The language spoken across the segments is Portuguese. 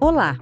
Olá!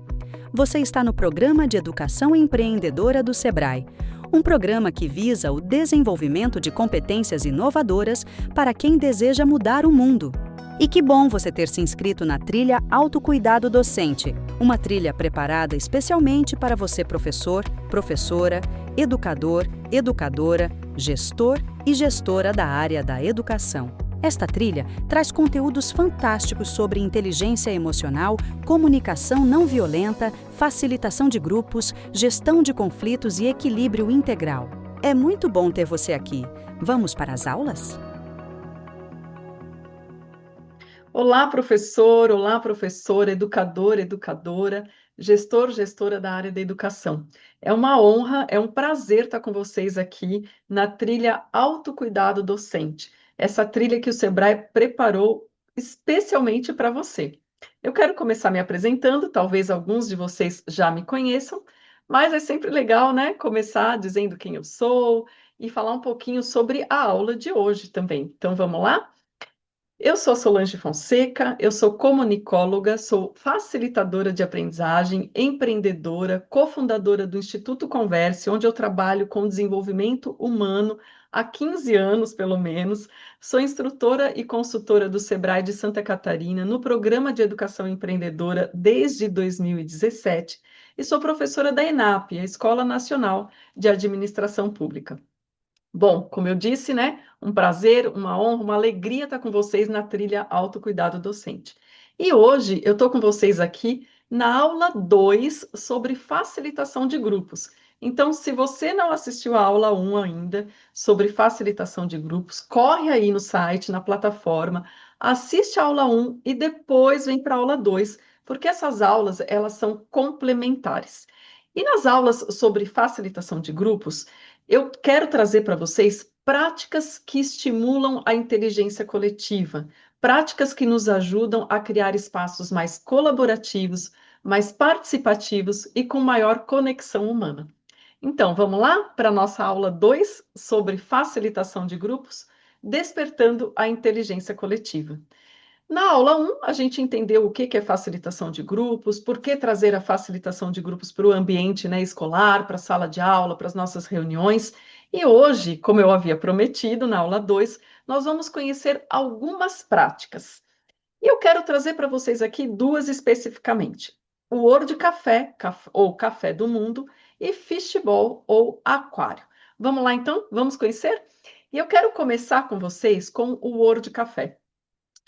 Você está no Programa de Educação Empreendedora do Sebrae, um programa que visa o desenvolvimento de competências inovadoras para quem deseja mudar o mundo. E que bom você ter se inscrito na trilha Autocuidado Docente, uma trilha preparada especialmente para você professor, professora, educador, educadora, gestor e gestora da área da educação. Esta trilha traz conteúdos fantásticos sobre inteligência emocional, comunicação não violenta, facilitação de grupos, gestão de conflitos e equilíbrio integral. É muito bom ter você aqui. Vamos para as aulas? Olá, professor, olá, professora, educador, educadora, gestor, gestora da área da educação. É uma honra, é um prazer estar com vocês aqui na trilha Autocuidado Docente, essa trilha que o Sebrae preparou especialmente para você. Eu quero começar me apresentando, talvez alguns de vocês já me conheçam, mas é sempre legal, né, começar dizendo quem eu sou e falar um pouquinho sobre a aula de hoje também. Então, vamos lá? Eu sou Solange Fonseca, eu sou comunicóloga, sou facilitadora de aprendizagem, empreendedora, cofundadora do Instituto Converse, onde eu trabalho com desenvolvimento humano há 15 anos, pelo menos. Sou instrutora e consultora do Sebrae de Santa Catarina no Programa de Educação Empreendedora desde 2017 e sou professora da ENAP, a Escola Nacional de Administração Pública. Bom, como eu disse, né? Um prazer, uma honra, uma alegria estar com vocês na trilha Autocuidado Docente. E hoje eu estou com vocês aqui na aula 2 sobre facilitação de grupos. Então, se você não assistiu a aula 1 ainda sobre facilitação de grupos, corre aí no site, na plataforma, assiste a aula 1 e depois vem para a aula 2, porque essas aulas elas são complementares. E nas aulas sobre facilitação de grupos, eu quero trazer para vocês práticas que estimulam a inteligência coletiva, práticas que nos ajudam a criar espaços mais colaborativos, mais participativos e com maior conexão humana. Então, vamos lá para a nossa aula 2 sobre facilitação de grupos, despertando a inteligência coletiva. Na aula 1, a gente entendeu o que é facilitação de grupos, por que trazer a facilitação de grupos para o ambiente, né, escolar, para a sala de aula, para as nossas reuniões. E hoje, como eu havia prometido, na aula 2, nós vamos conhecer algumas práticas. E eu quero trazer para vocês aqui duas especificamente: o World Café, ou Café do Mundo, e Fishbowl, ou Aquário. Vamos lá, então? Vamos conhecer? E eu quero começar com vocês com o World Café.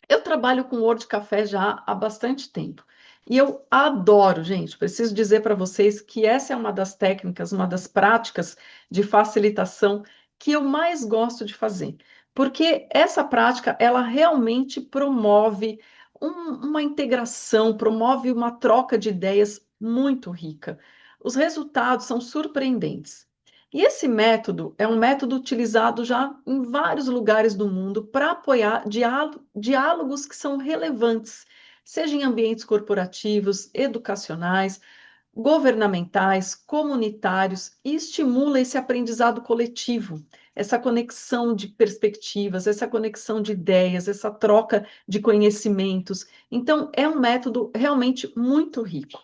Eu trabalho com Word Café já há bastante tempo. E eu adoro, gente, preciso dizer para vocês que essa é uma das técnicas, uma das práticas de facilitação que eu mais gosto de fazer. Porque essa prática, ela realmente promove uma integração, promove uma troca de ideias muito rica. Os resultados são surpreendentes. E esse método é um método utilizado já em vários lugares do mundo para apoiar diálogos que são relevantes, seja em ambientes corporativos, educacionais, governamentais, comunitários, e estimula esse aprendizado coletivo, essa conexão de perspectivas, essa conexão de ideias, essa troca de conhecimentos. Então, é um método realmente muito rico.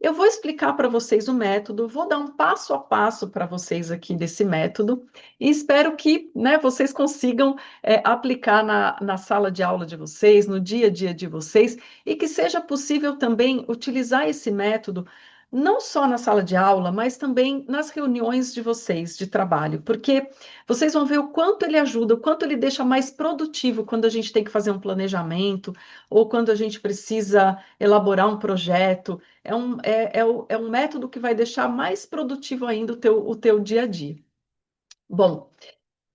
Eu vou explicar para vocês o método, vou dar um passo a passo para vocês aqui desse método e espero que, né, vocês consigam aplicar na sala de aula de vocês, no dia a dia de vocês, e que seja possível também utilizar esse método não só na sala de aula, mas também nas reuniões de vocês de trabalho, porque vocês vão ver o quanto ele ajuda, o quanto ele deixa mais produtivo quando a gente tem que fazer um planejamento ou quando a gente precisa elaborar um projeto. É um método que vai deixar mais produtivo ainda o teu dia a dia. Bom,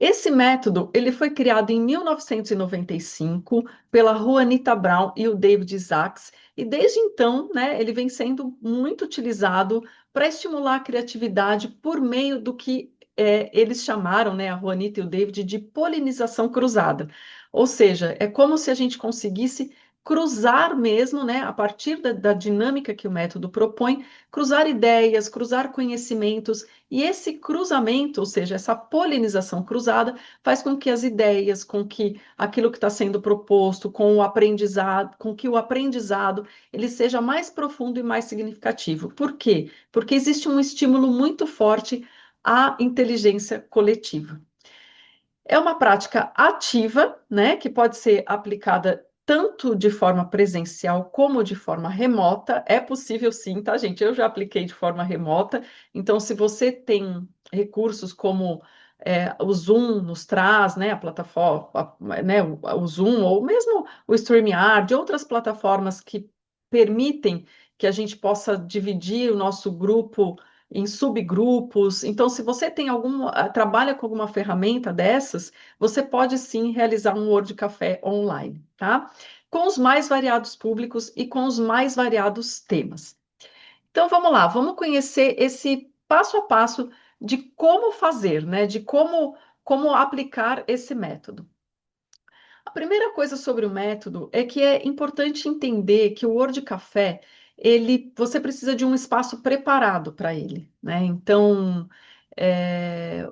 esse método ele foi criado em 1995 pela Juanita Brown e o David Isaacs, e desde então, né, ele vem sendo muito utilizado para estimular a criatividade por meio do que eles chamaram, né, a Juanita e o David, de polinização cruzada. Ou seja, é como se a gente conseguisse cruzar mesmo, né, a partir da dinâmica que o método propõe, cruzar ideias, cruzar conhecimentos, e esse cruzamento, ou seja, essa polinização cruzada, faz com que as ideias, com que aquilo que está sendo proposto, com o aprendizado, com que o aprendizado ele seja mais profundo e mais significativo. Por quê? Porque existe um estímulo muito forte à inteligência coletiva. É uma prática ativa, né, que pode ser aplicada tanto de forma presencial como de forma remota. É possível sim, tá, gente? Eu já apliquei de forma remota. Então, se você tem recursos como o Zoom nos traz, né, a plataforma, né, o Zoom, ou mesmo o StreamYard, outras plataformas que permitem que a gente possa dividir o nosso grupo em subgrupos. Então, se você tem trabalha com alguma ferramenta dessas, você pode sim realizar um Word Café online, tá? Com os mais variados públicos e com os mais variados temas. Então, vamos lá, vamos conhecer esse passo a passo de como fazer, né? De como aplicar esse método. A primeira coisa sobre o método é que é importante entender que o Word Café, você precisa de um espaço preparado para ele, né? Então,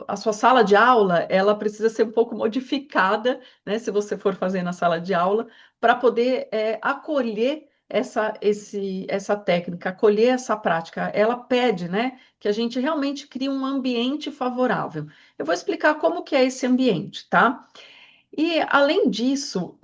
a sua sala de aula, ela precisa ser um pouco modificada, né? Se você for fazer na sala de aula, para poder acolher essa técnica, acolher essa prática. Ela pede, né, que a gente realmente crie um ambiente favorável. Eu vou explicar como que é esse ambiente, tá? E, além disso,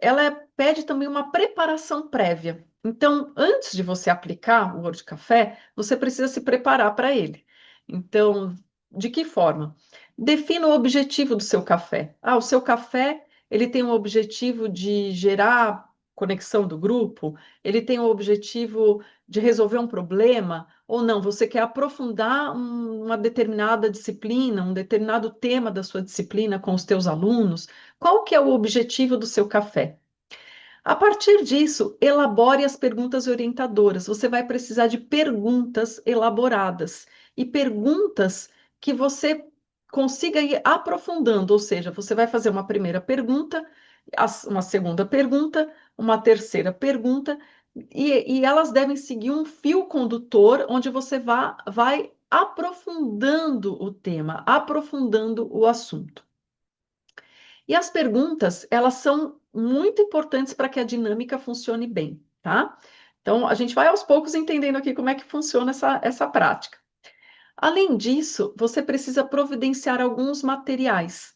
ela pede também uma preparação prévia. Então, antes de você aplicar o Word Café, você precisa se preparar para ele. Então, de que forma? Defina o objetivo do seu café. O seu café, ele tem o objetivo de gerar conexão do grupo, ele tem o objetivo de resolver um problema, ou não, você quer aprofundar uma determinada disciplina, um determinado tema da sua disciplina com os teus alunos. Qual que é o objetivo do seu café? A partir disso, elabore as perguntas orientadoras. Você vai precisar de perguntas elaboradas e perguntas que você consiga ir aprofundando, ou seja, você vai fazer uma primeira pergunta, uma segunda pergunta, uma terceira pergunta, e elas devem seguir um fio condutor onde você vai aprofundando o tema, aprofundando o assunto. E as perguntas, elas são muito importantes para que a dinâmica funcione bem, tá? Então, a gente vai aos poucos entendendo aqui como é que funciona essa prática. Além disso, você precisa providenciar alguns materiais,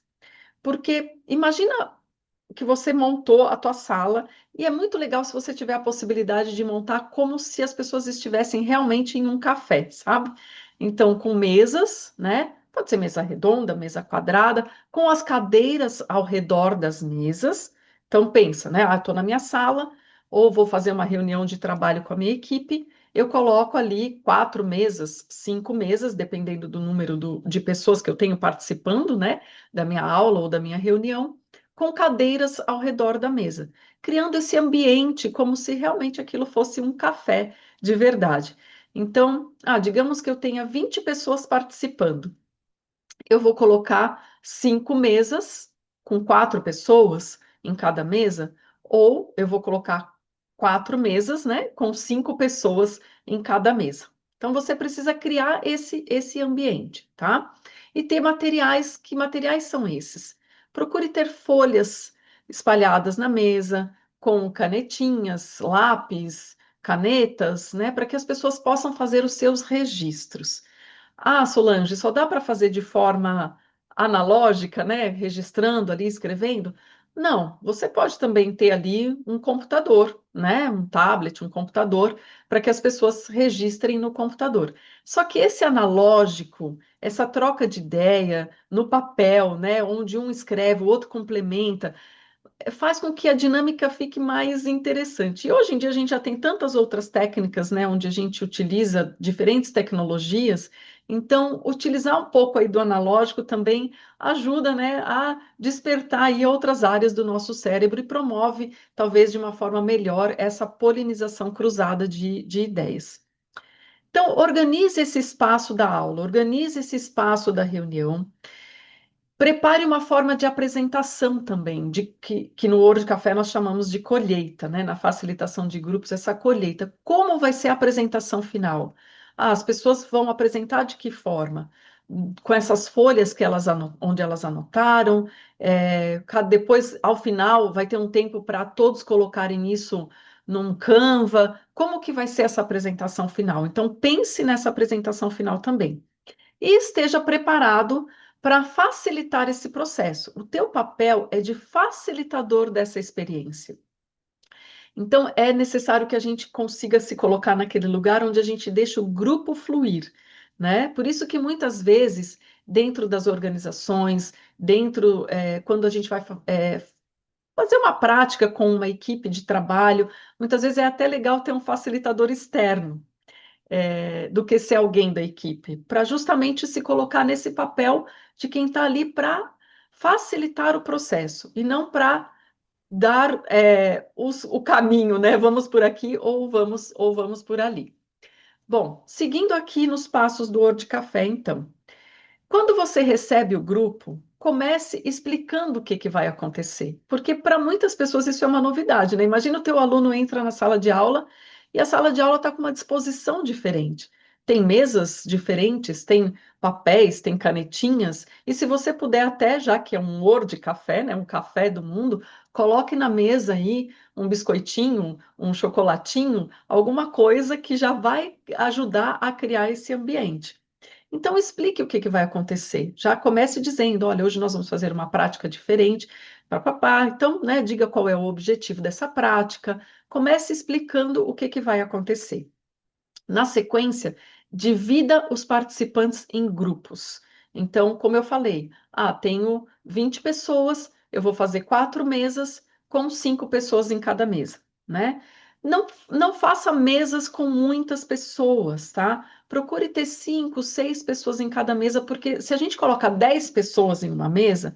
porque imagina que você montou a tua sala e é muito legal se você tiver a possibilidade de montar como se as pessoas estivessem realmente em um café, sabe? Então, com mesas, né? Pode ser mesa redonda, mesa quadrada, com as cadeiras ao redor das mesas. Então, pensa, né? Estou na minha sala, ou vou fazer uma reunião de trabalho com a minha equipe, eu coloco ali 4 mesas, 5 mesas, dependendo do número de pessoas que eu tenho participando, né? Da minha aula ou da minha reunião, com cadeiras ao redor da mesa, criando esse ambiente como se realmente aquilo fosse um café de verdade. Então, digamos que eu tenha 20 pessoas participando. Eu vou colocar 5 mesas com 4 pessoas em cada mesa, ou eu vou colocar 4 mesas, né, com 5 pessoas em cada mesa. Então, você precisa criar esse ambiente, tá? E ter materiais, que materiais são esses? Procure ter folhas espalhadas na mesa, com canetinhas, lápis, canetas, né, para que as pessoas possam fazer os seus registros. Solange, só dá para fazer de forma analógica, né? Registrando ali, escrevendo? Não, você pode também ter ali um computador, né? Um tablet, um computador, para que as pessoas registrem no computador. Só que esse analógico, essa troca de ideia no papel, né? Onde um escreve, o outro complementa, faz com que a dinâmica fique mais interessante. E hoje em dia a gente já tem tantas outras técnicas, né, onde a gente utiliza diferentes tecnologias, então utilizar um pouco aí do analógico também ajuda, né, a despertar aí outras áreas do nosso cérebro e promove, talvez de uma forma melhor, essa polinização cruzada de ideias. Então, organize esse espaço da aula, organize esse espaço da reunião. Prepare uma forma de apresentação também, que no Ouro de Café nós chamamos de colheita, né? Na facilitação de grupos, essa colheita. Como vai ser a apresentação final? Ah, as pessoas vão apresentar de que forma? Com essas folhas que onde elas anotaram. Depois, ao final, vai ter um tempo para todos colocarem isso num Canva. Como que vai ser essa apresentação final? Então, pense nessa apresentação final também e esteja preparado para facilitar esse processo. O teu papel é de facilitador dessa experiência. Então, é necessário que a gente consiga se colocar naquele lugar onde a gente deixa o grupo fluir, né? Por isso que muitas vezes, dentro das organizações, quando a gente vai fazer uma prática com uma equipe de trabalho, muitas vezes é até legal ter um facilitador externo, do que ser alguém da equipe, para justamente se colocar nesse papel de quem está ali para facilitar o processo e não para dar o caminho, né? Vamos por aqui ou vamos por ali. Bom, seguindo aqui nos passos do Word Café, então. Quando você recebe o grupo, comece explicando o que vai acontecer, porque para muitas pessoas isso é uma novidade, né? Imagina o teu aluno entra na sala de aula e a sala de aula está com uma disposição diferente. Tem mesas diferentes, tem papéis, tem canetinhas, e se você puder até, já que é um Word Café, né, um café do mundo, coloque na mesa aí um biscoitinho, um chocolatinho, alguma coisa que já vai ajudar a criar esse ambiente. Então, explique o que vai acontecer. Já comece dizendo: olha, hoje nós vamos fazer uma prática diferente. Papapá. Então, né, diga qual é o objetivo dessa prática. Comece explicando o que vai acontecer. Na sequência, divida os participantes em grupos. Então, como eu falei, tenho 20 pessoas, eu vou fazer 4 mesas com 5 pessoas em cada mesa, né? Não faça mesas com muitas pessoas, tá? Procure ter 5, 6 pessoas em cada mesa, porque se a gente coloca 10 pessoas em uma mesa,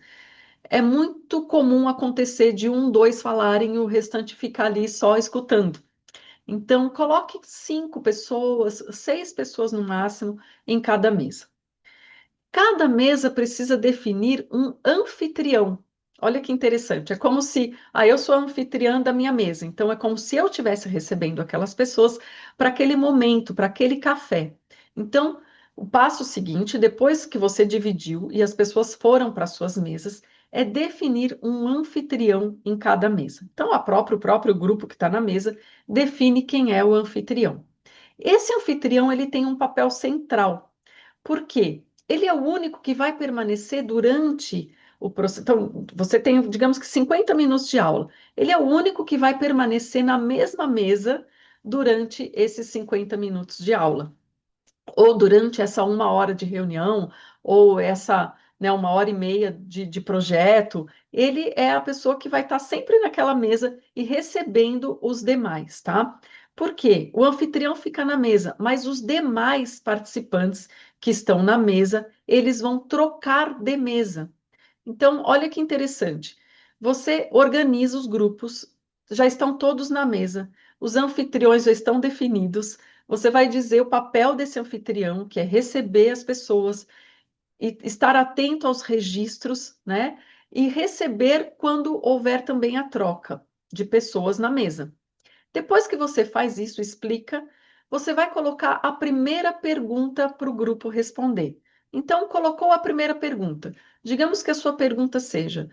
é muito comum acontecer de um, dois falarem e o restante ficar ali só escutando. Então, coloque 5 pessoas, 6 pessoas no máximo em cada mesa. Cada mesa precisa definir um anfitrião. Olha que interessante. É como se, eu sou a anfitriã da minha mesa. Então, é como se eu estivesse recebendo aquelas pessoas para aquele momento, para aquele café. Então, o passo seguinte, depois que você dividiu e as pessoas foram para suas mesas, é definir um anfitrião em cada mesa. Então, o próprio grupo que está na mesa define quem é o anfitrião. Esse anfitrião ele tem um papel central. Por quê? Ele é o único que vai permanecer durante o processo. Então, você tem, digamos que 50 minutos de aula. Ele é o único que vai permanecer na mesma mesa durante esses 50 minutos de aula. Ou durante essa 1 hora de reunião, ou essa, né, 1 hora e meia de projeto. Ele é a pessoa que vai estar sempre naquela mesa e recebendo os demais, tá? Por quê? O anfitrião fica na mesa, mas os demais participantes que estão na mesa, eles vão trocar de mesa. Então, olha que interessante. Você organiza os grupos, já estão todos na mesa, os anfitriões já estão definidos. Você vai dizer o papel desse anfitrião, que é receber as pessoas e estar atento aos registros, né? E receber quando houver também a troca de pessoas na mesa. Depois que você faz isso, explica, você vai colocar a primeira pergunta para o grupo responder. Então, colocou a primeira pergunta. Digamos que a sua pergunta seja: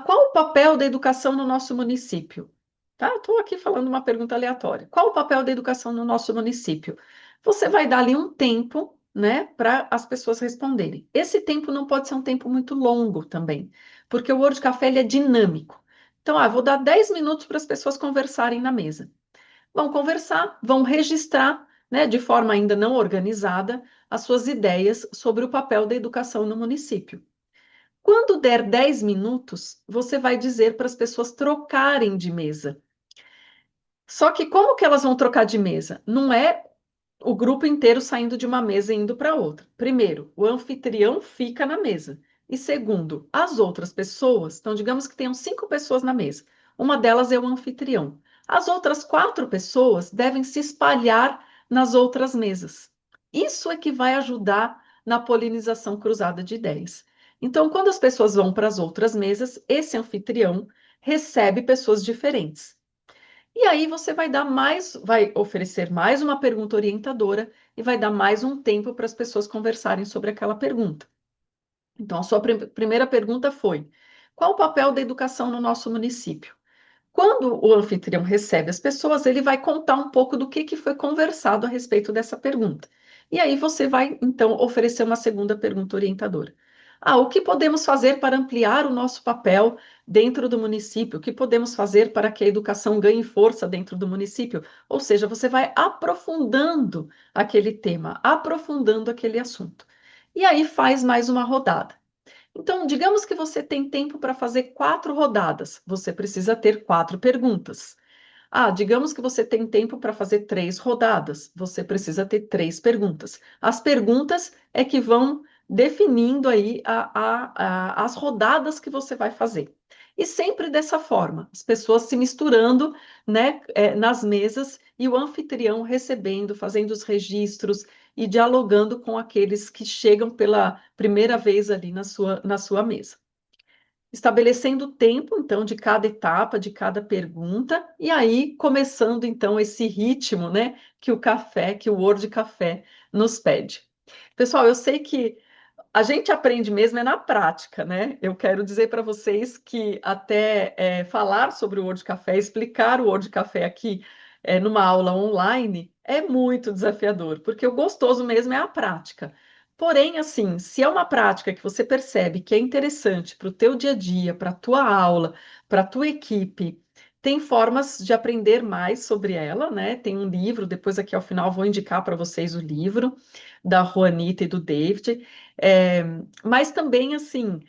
qual o papel da educação no nosso município? Tá? Estou aqui falando uma pergunta aleatória. Qual o papel da educação no nosso município? Você vai dar ali um tempo, né, para as pessoas responderem. Esse tempo não pode ser um tempo muito longo também, porque o Word Café ele é dinâmico. Então, vou dar 10 minutos para as pessoas conversarem na mesa. Vão conversar, vão registrar, né, de forma ainda não organizada, as suas ideias sobre o papel da educação no município. Quando der 10 minutos, você vai dizer para as pessoas trocarem de mesa. Só que como que elas vão trocar de mesa? Não é o grupo inteiro saindo de uma mesa e indo para outra. Primeiro, o anfitrião fica na mesa. E segundo, as outras pessoas, então digamos que tenham 5 pessoas na mesa. Uma delas é o anfitrião. As outras 4 pessoas devem se espalhar nas outras mesas. Isso é que vai ajudar na polinização cruzada de ideias. Então, quando as pessoas vão para as outras mesas, esse anfitrião recebe pessoas diferentes. E aí você vai oferecer mais uma pergunta orientadora e vai dar mais um tempo para as pessoas conversarem sobre aquela pergunta. Então, a sua primeira pergunta foi: qual o papel da educação no nosso município? Quando o anfitrião recebe as pessoas, ele vai contar um pouco do que foi conversado a respeito dessa pergunta. E aí você vai, então, oferecer uma segunda pergunta orientadora. Ah, o que podemos fazer para ampliar o nosso papel dentro do município? O que podemos fazer para que a educação ganhe força dentro do município? Ou seja, você vai aprofundando aquele tema, aprofundando aquele assunto. E aí faz mais uma rodada. Então, digamos que você tem tempo para fazer 4 rodadas. Você precisa ter 4 perguntas. Ah, digamos que você tem tempo para fazer 3 rodadas. Você precisa ter 3 perguntas. As perguntas é que vão definindo aí as rodadas que você vai fazer. E sempre dessa forma, as pessoas se misturando, né, nas mesas e o anfitrião recebendo, fazendo os registros e dialogando com aqueles que chegam pela primeira vez ali na sua mesa. Estabelecendo o tempo, então, de cada etapa, de cada pergunta, e aí começando, então, esse ritmo, né, que o café, que o Word Café nos pede. Pessoal, eu sei que a gente aprende mesmo é na prática, né? Eu quero dizer para vocês que até falar sobre o Word Café, explicar o Word Café aqui numa aula online é muito desafiador, porque o gostoso mesmo é a prática. Porém, assim, se é uma prática que você percebe que é interessante para o teu dia a dia, para a tua aula, para a tua equipe, tem formas de aprender mais sobre ela, né? Tem um livro, depois aqui ao final vou indicar para vocês o livro da Juanita e do David. É, mas também, assim,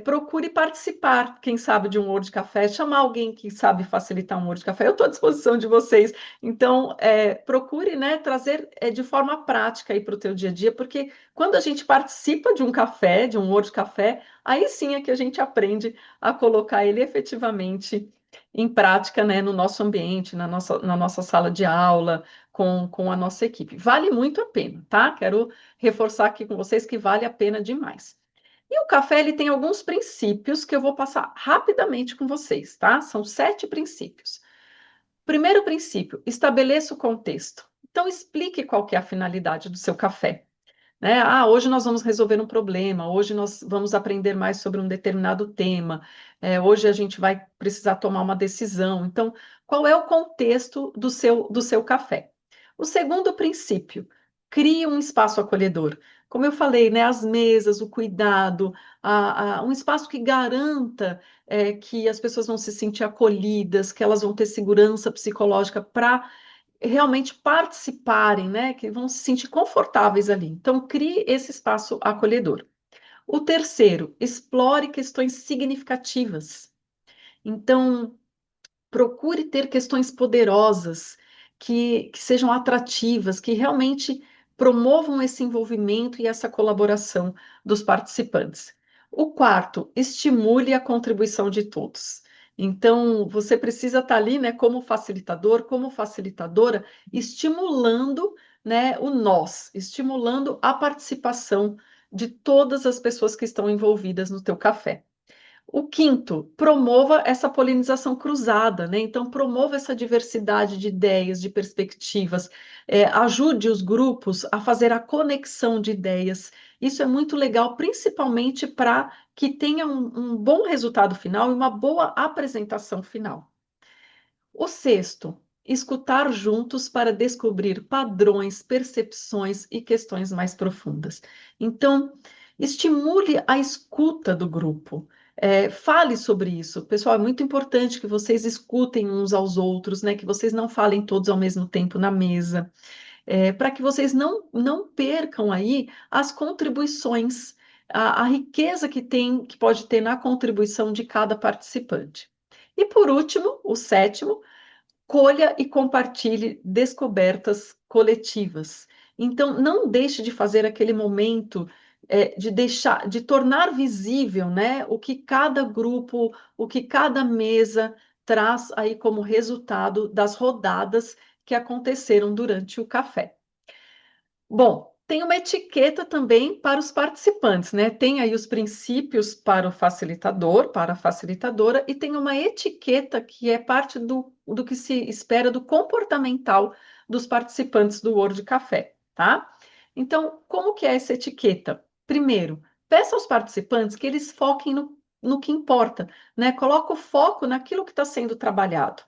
procure participar, quem sabe, de um Word Café, chamar alguém que sabe facilitar um Word Café. Eu estou à disposição de vocês. Então, procure, né, trazer de forma prática aí para o teu dia a dia, porque quando a gente participa de um café, de um Word Café, aí sim é que a gente aprende a colocar ele efetivamente em prática, né, no nosso ambiente, na nossa sala de aula, com a nossa equipe. Vale muito a pena, tá? Quero reforçar aqui com vocês que vale a pena demais. E o café, ele tem alguns princípios que eu vou passar rapidamente com vocês, tá? São 7 princípios. Primeiro princípio, estabeleça o contexto. Então, explique qual que é a finalidade do seu café, né? Ah, hoje nós vamos resolver um problema, hoje nós vamos aprender mais sobre um determinado tema, hoje a gente vai precisar tomar uma decisão. Então, qual é o contexto do seu café? O segundo princípio, crie um espaço acolhedor. Como eu falei, né, as mesas, o cuidado, um espaço que garanta que as pessoas vão se sentir acolhidas, que elas vão ter segurança psicológica para realmente participarem, né, que vão se sentir confortáveis ali. Então, crie esse espaço acolhedor. O terceiro, explore questões significativas. Então, procure ter questões poderosas, que sejam atrativas, que realmente promovam esse envolvimento e essa colaboração dos participantes. O quarto, estimule a contribuição de todos. Então, você precisa estar ali, né, como facilitador, como facilitadora, estimulando, né, o nós, estimulando a participação de todas as pessoas que estão envolvidas no teu café. O quinto, promova essa polinização cruzada, né? Então, promova essa diversidade de ideias, de perspectivas, ajude os grupos a fazer a conexão de ideias. Isso é muito legal, principalmente para que tenha um bom resultado final e uma boa apresentação final. O sexto, escutar juntos para descobrir padrões, percepções e questões mais profundas. Então, estimule a escuta do grupo. Fale sobre isso. Pessoal, é muito importante que vocês escutem uns aos outros, né? Que vocês não falem todos ao mesmo tempo na mesa, para que vocês não percam aí as contribuições, a riqueza que pode ter na contribuição de cada participante. E por último, o sétimo, colha e compartilhe descobertas coletivas. Então, não deixe de fazer aquele momento de tornar visível, né, o que cada grupo, o que cada mesa traz aí como resultado das rodadas que aconteceram durante o café. Bom, tem uma etiqueta também para os participantes, né? Tem aí os princípios para o facilitador, para a facilitadora, e tem uma etiqueta que é parte do que se espera do comportamental dos participantes do World Café, tá? Então, como que é essa etiqueta? Primeiro, peça aos participantes que eles foquem no que importa, né? Coloca o foco naquilo que está sendo trabalhado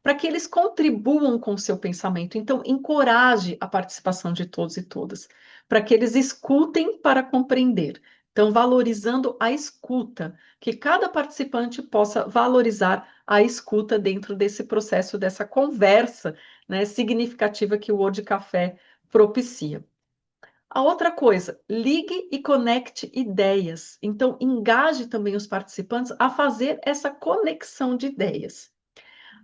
para que eles contribuam com o seu pensamento. Então, encoraje a participação de todos e todas, para que eles escutem para compreender. Então, valorizando a escuta, que cada participante possa valorizar a escuta dentro desse processo, dessa conversa, né, significativa que o Word Café propicia. A outra coisa, ligue e conecte ideias. Então, engaje também os participantes a fazer essa conexão de ideias.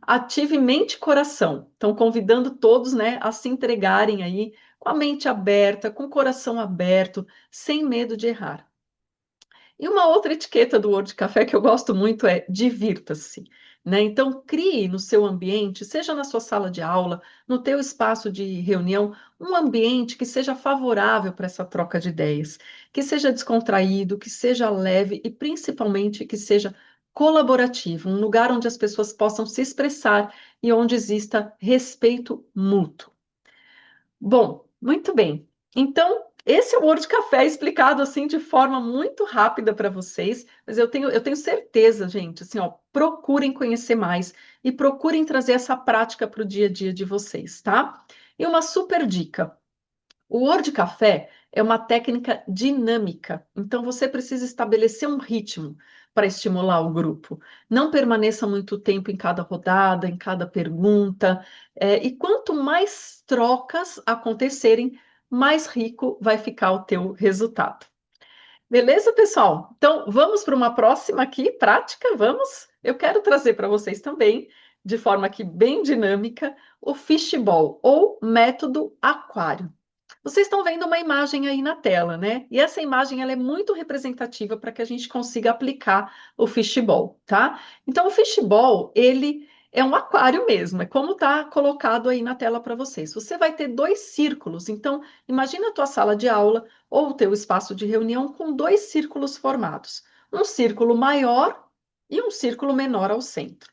Ative mente e coração. Então, convidando todos, né, a se entregarem aí com a mente aberta, com o coração aberto, sem medo de errar. E uma outra etiqueta do World Café que eu gosto muito é divirta-se, né? Então, crie no seu ambiente, seja na sua sala de aula, no teu espaço de reunião, um ambiente que seja favorável para essa troca de ideias, que seja descontraído, que seja leve e principalmente que seja colaborativo, um lugar onde as pessoas possam se expressar e onde exista respeito mútuo. Bom, muito bem. Então, esse é o Word Café explicado assim de forma muito rápida para vocês, mas eu tenho certeza, gente, assim, ó, procurem conhecer mais e procurem trazer essa prática para o dia a dia de vocês, tá? E uma super dica. O Word Café é uma técnica dinâmica, então você precisa estabelecer um ritmo para estimular o grupo. Não permaneça muito tempo em cada rodada, em cada pergunta, e quanto mais trocas acontecerem, mais rico vai ficar o teu resultado. Beleza, pessoal? Então, vamos para uma próxima aqui, prática, vamos? Eu quero trazer para vocês também, de forma aqui bem dinâmica, o fishbowl, ou método aquário. Vocês estão vendo uma imagem aí na tela, né? E essa imagem ela é muito representativa para que a gente consiga aplicar o fishbowl, tá? Então, o fishbowl, ele é um aquário mesmo, é como está colocado aí na tela para vocês. Você vai ter dois círculos, então, imagina a tua sala de aula ou o teu espaço de reunião com dois círculos formados. Um círculo maior e um círculo menor ao centro.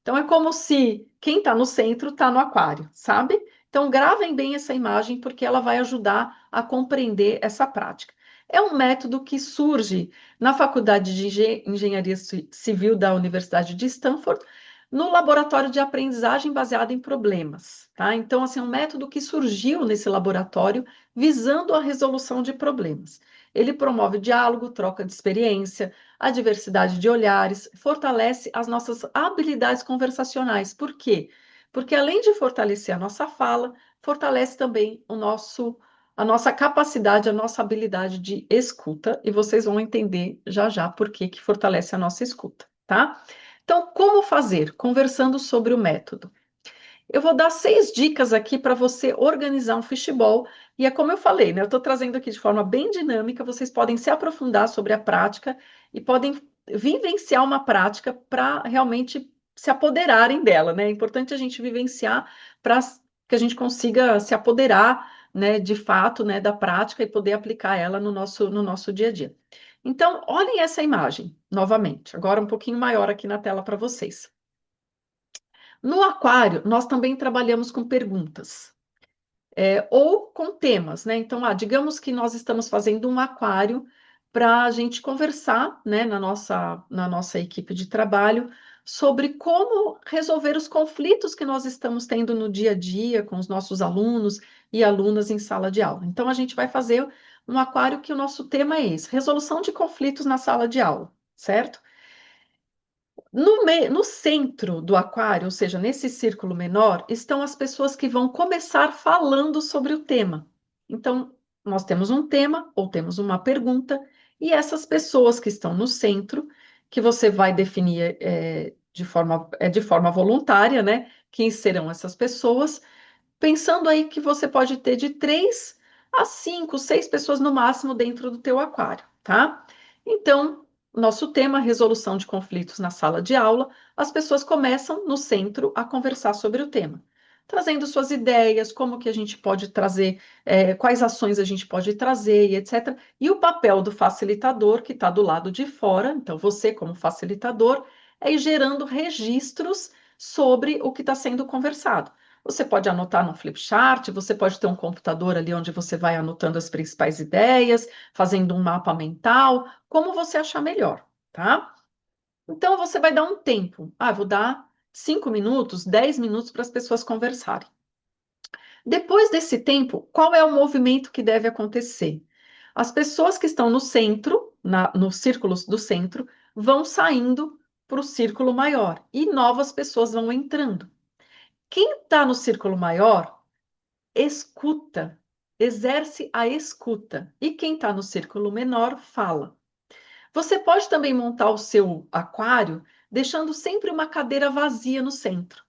Então, é como se quem está no centro está no aquário, sabe? Então, gravem bem essa imagem, porque ela vai ajudar a compreender essa prática. É um método que surge na Faculdade de Engenharia Civil da Universidade de Stanford, no laboratório de aprendizagem baseada em problemas, tá? Então, assim, é um método que surgiu nesse laboratório visando a resolução de problemas. Ele promove diálogo, troca de experiência, a diversidade de olhares, fortalece as nossas habilidades conversacionais. Por quê? Porque além de fortalecer a nossa fala, fortalece também a nossa capacidade, a nossa habilidade de escuta, e vocês vão entender já já por que que fortalece a nossa escuta, tá? Então, como fazer? Conversando sobre o método. Eu vou dar 6 dicas aqui para você organizar um fishbowl. E é como eu falei, né? Eu estou trazendo aqui de forma bem dinâmica. Vocês podem se aprofundar sobre a prática e podem vivenciar uma prática para realmente se apoderarem dela, né? É importante a gente vivenciar para que a gente consiga se apoderar, né, de fato, né, da prática e poder aplicar ela no nosso dia a dia. Então, olhem essa imagem novamente, agora um pouquinho maior aqui na tela para vocês. No aquário, nós também trabalhamos com perguntas, ou com temas, né? Então, digamos que nós estamos fazendo um aquário para a gente conversar, né, na nossa equipe de trabalho, sobre como resolver os conflitos que nós estamos tendo no dia a dia com os nossos alunos e alunas em sala de aula. Então, a gente vai fazer um aquário que o nosso tema é esse: resolução de conflitos na sala de aula, certo? No centro do aquário, ou seja, nesse círculo menor, estão as pessoas que vão começar falando sobre o tema. Então, nós temos um tema ou temos uma pergunta, e essas pessoas que estão no centro, que você vai definir de forma voluntária, né? Quem serão essas pessoas, pensando aí que você pode ter de 3 a 5, 6 pessoas no máximo dentro do teu aquário, tá? Então, nosso tema, resolução de conflitos na sala de aula, as pessoas começam no centro a conversar sobre o tema. trazendo suas ideias, como que a gente pode trazer, quais ações a gente pode trazer, e etc. E o papel do facilitador, que está do lado de fora, então você, como facilitador, é ir gerando registros sobre o que está sendo conversado. Você pode anotar no flipchart, você pode ter um computador ali onde você vai anotando as principais ideias, fazendo um mapa mental, como você achar melhor, tá? Então você vai dar um tempo. Ah, vou dar 5 minutos, 10 minutos para as pessoas conversarem. Depois desse tempo, qual é o movimento que deve acontecer? As pessoas que estão no centro, nos círculos do centro, vão saindo para o círculo maior e novas pessoas vão entrando. Quem está no círculo maior, escuta, exerce a escuta. E quem está no círculo menor, fala. Você pode também montar o seu aquário deixando sempre uma cadeira vazia no centro.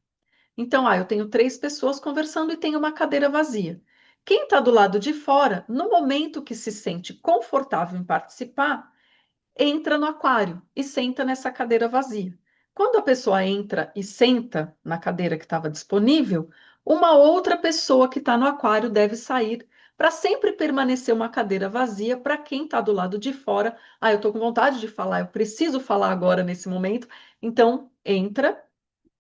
Então, eu tenho 3 pessoas conversando e tenho uma cadeira vazia. Quem está do lado de fora, no momento que se sente confortável em participar, entra no aquário e senta nessa cadeira vazia. Quando a pessoa entra e senta na cadeira que estava disponível, uma outra pessoa que está no aquário deve sair para sempre permanecer uma cadeira vazia para quem está do lado de fora. Eu estou com vontade de falar, eu preciso falar agora nesse momento. Então, entra,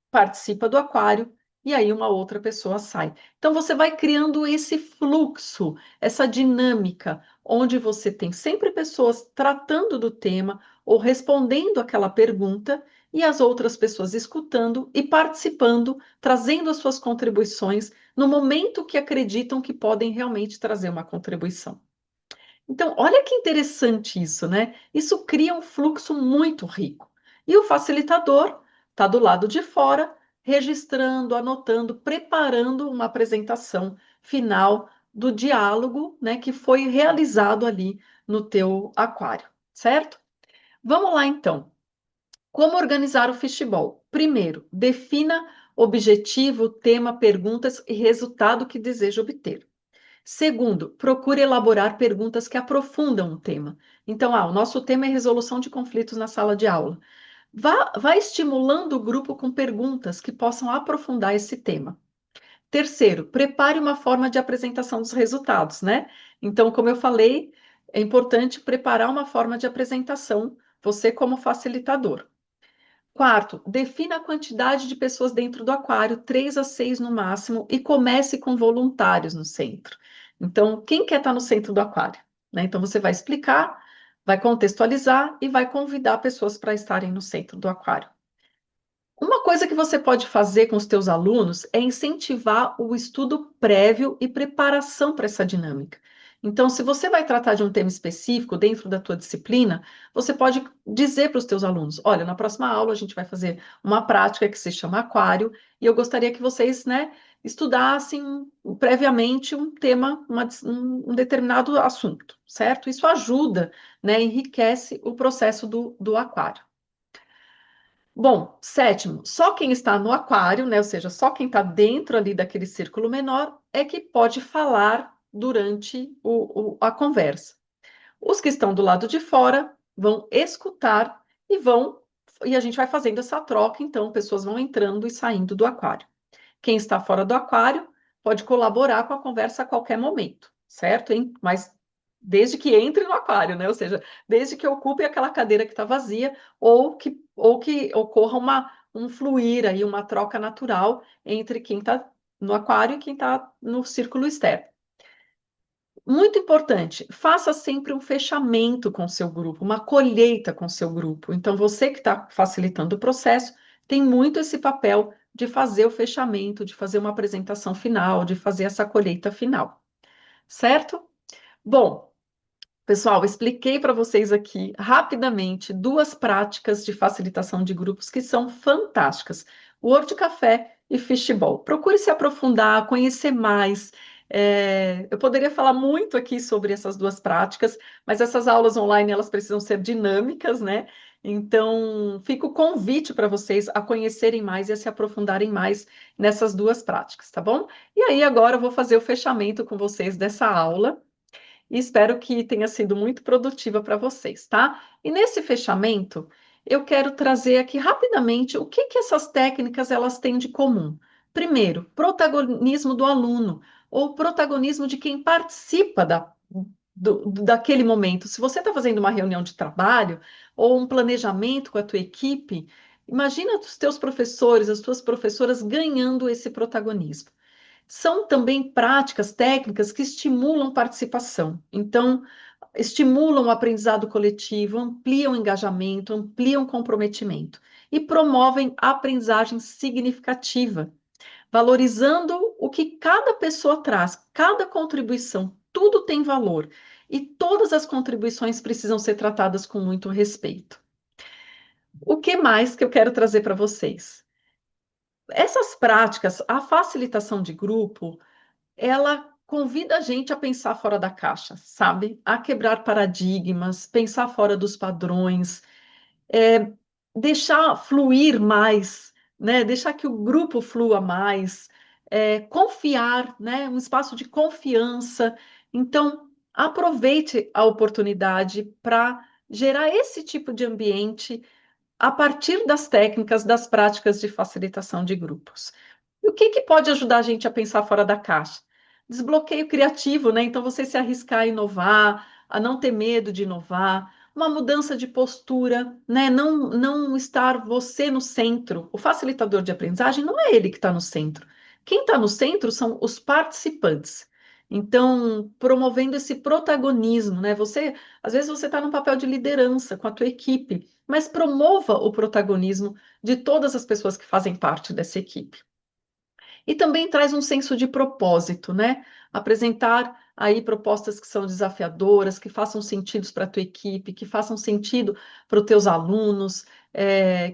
participa do aquário e aí uma outra pessoa sai. Então você vai criando esse fluxo, essa dinâmica, onde você tem sempre pessoas tratando do tema ou respondendo aquela pergunta e as outras pessoas escutando e participando, trazendo as suas contribuições no momento que acreditam que podem realmente trazer uma contribuição. Então, olha que interessante isso, né? Isso cria um fluxo muito rico. E o facilitador está do lado de fora, registrando, anotando, preparando uma apresentação final do diálogo, né, que foi realizado ali no teu aquário, certo? Vamos lá então. Como organizar o fishbowl? Primeiro, defina objetivo, tema, perguntas e resultado que deseja obter. Segundo, procure elaborar perguntas que aprofundam o tema. Então, o nosso tema é resolução de conflitos na sala de aula. Vá estimulando o grupo com perguntas que possam aprofundar esse tema. Terceiro, prepare uma forma de apresentação dos resultados, né? Então, como eu falei, é importante preparar uma forma de apresentação, você como facilitador. Quarto, defina a quantidade de pessoas dentro do aquário, 3 a 6 no máximo, e comece com voluntários no centro. Então, quem quer estar no centro do aquário? Né? Então, você vai explicar, vai contextualizar e vai convidar pessoas para estarem no centro do aquário. Uma coisa que você pode fazer com os teus alunos é incentivar o estudo prévio e preparação para essa dinâmica. Então, se você vai tratar de um tema específico dentro da tua disciplina, você pode dizer para os teus alunos, olha, na próxima aula a gente vai fazer uma prática que se chama aquário, e eu gostaria que vocês, né, estudassem previamente um tema, um determinado assunto, certo? Isso ajuda, né, enriquece o processo do aquário. Bom, sétimo, só quem está no aquário, né, ou seja, só quem está dentro ali daquele círculo menor é que pode falar durante a conversa. Os que estão do lado de fora vão escutar e a gente vai fazendo essa troca, então pessoas vão entrando e saindo do aquário. Quem está fora do aquário pode colaborar com a conversa a qualquer momento, certo? Mas desde que entre no aquário, né? Ou seja, desde que ocupe aquela cadeira que está vazia ou que ocorra um fluir aí, uma troca natural entre quem está no aquário e quem está no círculo externo. Muito importante, faça sempre um fechamento com seu grupo, uma colheita com seu grupo. Então, você que está facilitando o processo, tem muito esse papel de fazer o fechamento, de fazer uma apresentação final, de fazer essa colheita final, certo? Bom, pessoal, expliquei para vocês aqui rapidamente 2 práticas de facilitação de grupos que são fantásticas: Word Café e Fishball. Procure se aprofundar, conhecer mais. Eu poderia falar muito aqui sobre essas 2 práticas, mas essas aulas online elas precisam ser dinâmicas, né? Então, fica o convite para vocês a conhecerem mais e a se aprofundarem mais nessas 2 práticas, tá bom? E aí, agora eu vou fazer o fechamento com vocês dessa aula e espero que tenha sido muito produtiva para vocês, tá? E nesse fechamento, eu quero trazer aqui rapidamente o que essas técnicas elas têm de comum. Primeiro, protagonismo do aluno, ou protagonismo de quem participa daquele momento. Se você está fazendo uma reunião de trabalho ou um planejamento com a tua equipe, imagina os teus professores, as tuas professoras ganhando esse protagonismo. São também práticas técnicas que estimulam participação. Então, estimulam o aprendizado coletivo, ampliam o engajamento, ampliam o comprometimento e promovem a aprendizagem significativa, valorizando o que cada pessoa traz, cada contribuição, tudo tem valor e todas as contribuições precisam ser tratadas com muito respeito. O que mais que eu quero trazer para vocês? Essas práticas, a facilitação de grupo, ela convida a gente a pensar fora da caixa, sabe? A quebrar paradigmas, pensar fora dos padrões, é, deixar fluir mais, né? Deixar que o grupo flua mais, confiar, né? Um espaço de confiança. Então, aproveite a oportunidade para gerar esse tipo de ambiente a partir das técnicas, das práticas de facilitação de grupos. E o que que pode ajudar a gente a pensar fora da caixa? Desbloqueio criativo, né? Então, você se arriscar a inovar, a não ter medo de inovar, uma mudança de postura, né? Não estar você no centro. O facilitador de aprendizagem não é ele que está no centro. Quem está no centro são os participantes. Então, promovendo esse protagonismo, né? Às vezes você está num papel de liderança com a tua equipe, mas promova o protagonismo de todas as pessoas que fazem parte dessa equipe. E também traz um senso de propósito, né? Apresentar aí propostas que são desafiadoras, que façam sentido para a tua equipe, que façam sentido para os teus alunos,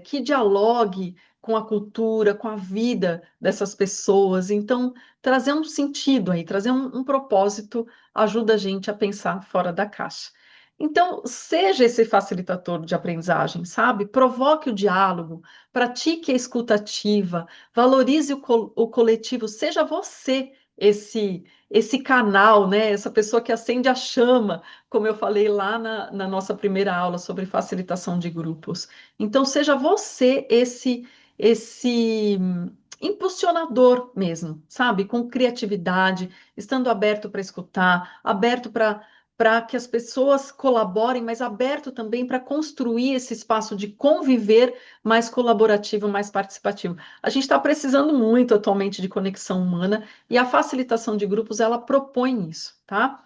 que dialogue com a cultura, com a vida dessas pessoas. Então, trazer um sentido aí, trazer um propósito ajuda a gente a pensar fora da caixa. Então, seja esse facilitador de aprendizagem, sabe? Provoque o diálogo, pratique a escutativa, valorize o coletivo, seja você esse canal, né? Essa pessoa que acende a chama, como eu falei lá na nossa primeira aula sobre facilitação de grupos. Então, seja você esse impulsionador mesmo, sabe? Com criatividade, estando aberto para escutar, aberto para que as pessoas colaborem, mas aberto também para construir esse espaço de conviver mais colaborativo, mais participativo. A gente está precisando muito atualmente de conexão humana e a facilitação de grupos ela propõe isso, tá?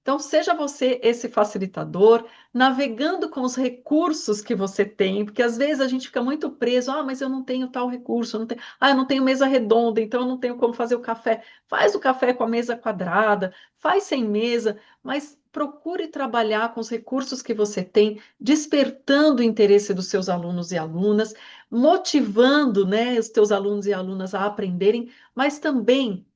Então, seja você esse facilitador, navegando com os recursos que você tem, porque às vezes a gente fica muito preso, mas eu não tenho tal recurso, eu não tenho mesa redonda, então eu não tenho como fazer o café. Faz o café com a mesa quadrada, faz sem mesa, mas procure trabalhar com os recursos que você tem, despertando o interesse dos seus alunos e alunas, motivando, né, os teus alunos e alunas a aprenderem, mas também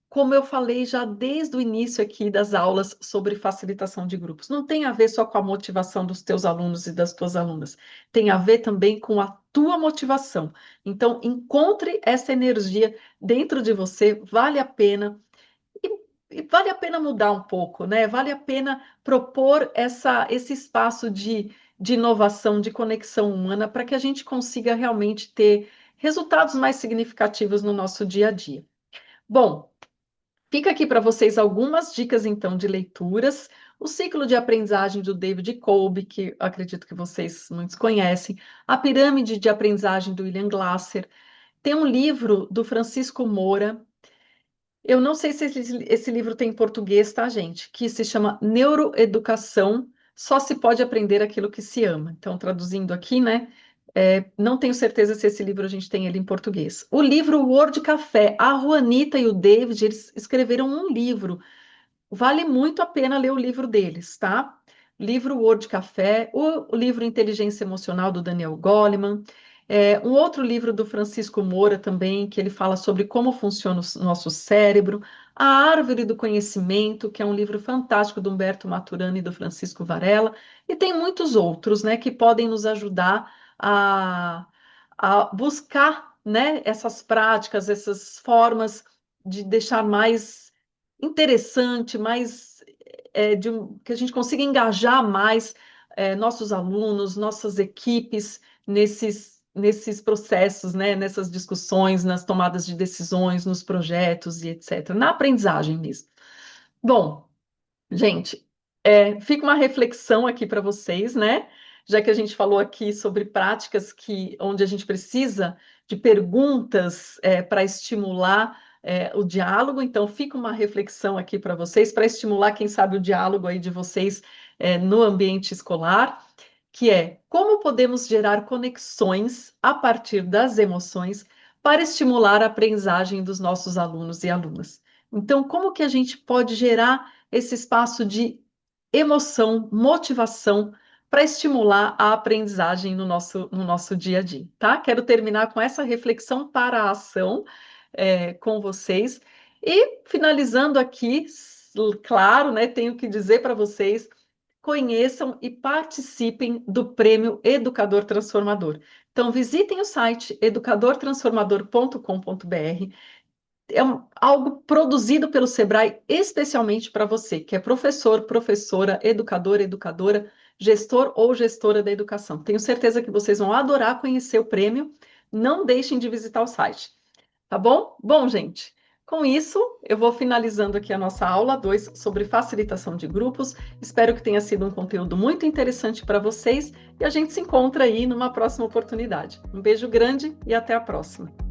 como eu falei já desde o início aqui das aulas sobre facilitação de grupos, não tem a ver só com a motivação dos teus alunos e das tuas alunas, tem a ver também com a tua motivação. Então, encontre essa energia dentro de você, vale a pena, e vale a pena mudar um pouco, né? Vale a pena propor esse espaço de inovação, de conexão humana, para que a gente consiga realmente ter resultados mais significativos no nosso dia a dia. Bom, fica aqui para vocês algumas dicas, então, de leituras. O ciclo de aprendizagem do David Kolbe, que acredito que vocês muitos conhecem. A pirâmide de aprendizagem do William Glasser. Tem um livro do Francisco Moura. Eu não sei se esse livro tem em português, tá, gente? Que se chama Neuroeducação. Só se pode aprender aquilo que se ama. Então, traduzindo aqui, né? Não tenho certeza se esse livro a gente tem ele em português. O livro Word Café, a Juanita e o David, eles escreveram um livro. Vale muito a pena ler o livro deles, tá? Livro Word Café, o livro Inteligência Emocional do Daniel Goleman, um outro livro do Francisco Moura também, que ele fala sobre como funciona o nosso cérebro, A Árvore do Conhecimento, que é um livro fantástico do Humberto Maturana e do Francisco Varela, e tem muitos outros, né, que podem nos ajudar a buscar, né, essas práticas, essas formas de deixar mais interessante, mais que a gente consiga engajar mais nossos alunos, nossas equipes nesses processos, né, nessas discussões, nas tomadas de decisões, nos projetos e etc., na aprendizagem mesmo. Bom, gente, fica uma reflexão aqui para vocês, né? Já que a gente falou aqui sobre práticas onde a gente precisa de perguntas para estimular o diálogo, então fica uma reflexão aqui para vocês, para estimular, quem sabe, o diálogo aí de vocês no ambiente escolar, que é como podemos gerar conexões a partir das emoções para estimular a aprendizagem dos nossos alunos e alunas. Então, como que a gente pode gerar esse espaço de emoção, motivação para estimular a aprendizagem no nosso dia a dia, tá? Quero terminar com essa reflexão para a ação com vocês e finalizando aqui, claro, né? Tenho que dizer para vocês conheçam e participem do Prêmio Educador Transformador. Então, visitem o site educadortransformador.com.br. Algo produzido pelo Sebrae especialmente para você, que é professor, professora, educador, educadora, gestor ou gestora da educação. Tenho certeza que vocês vão adorar conhecer o prêmio. Não deixem de visitar o site. Tá bom? Bom, gente, com isso, eu vou finalizando aqui a nossa aula 2 sobre facilitação de grupos. Espero que tenha sido um conteúdo muito interessante para vocês e a gente se encontra aí numa próxima oportunidade. Um beijo grande e até a próxima.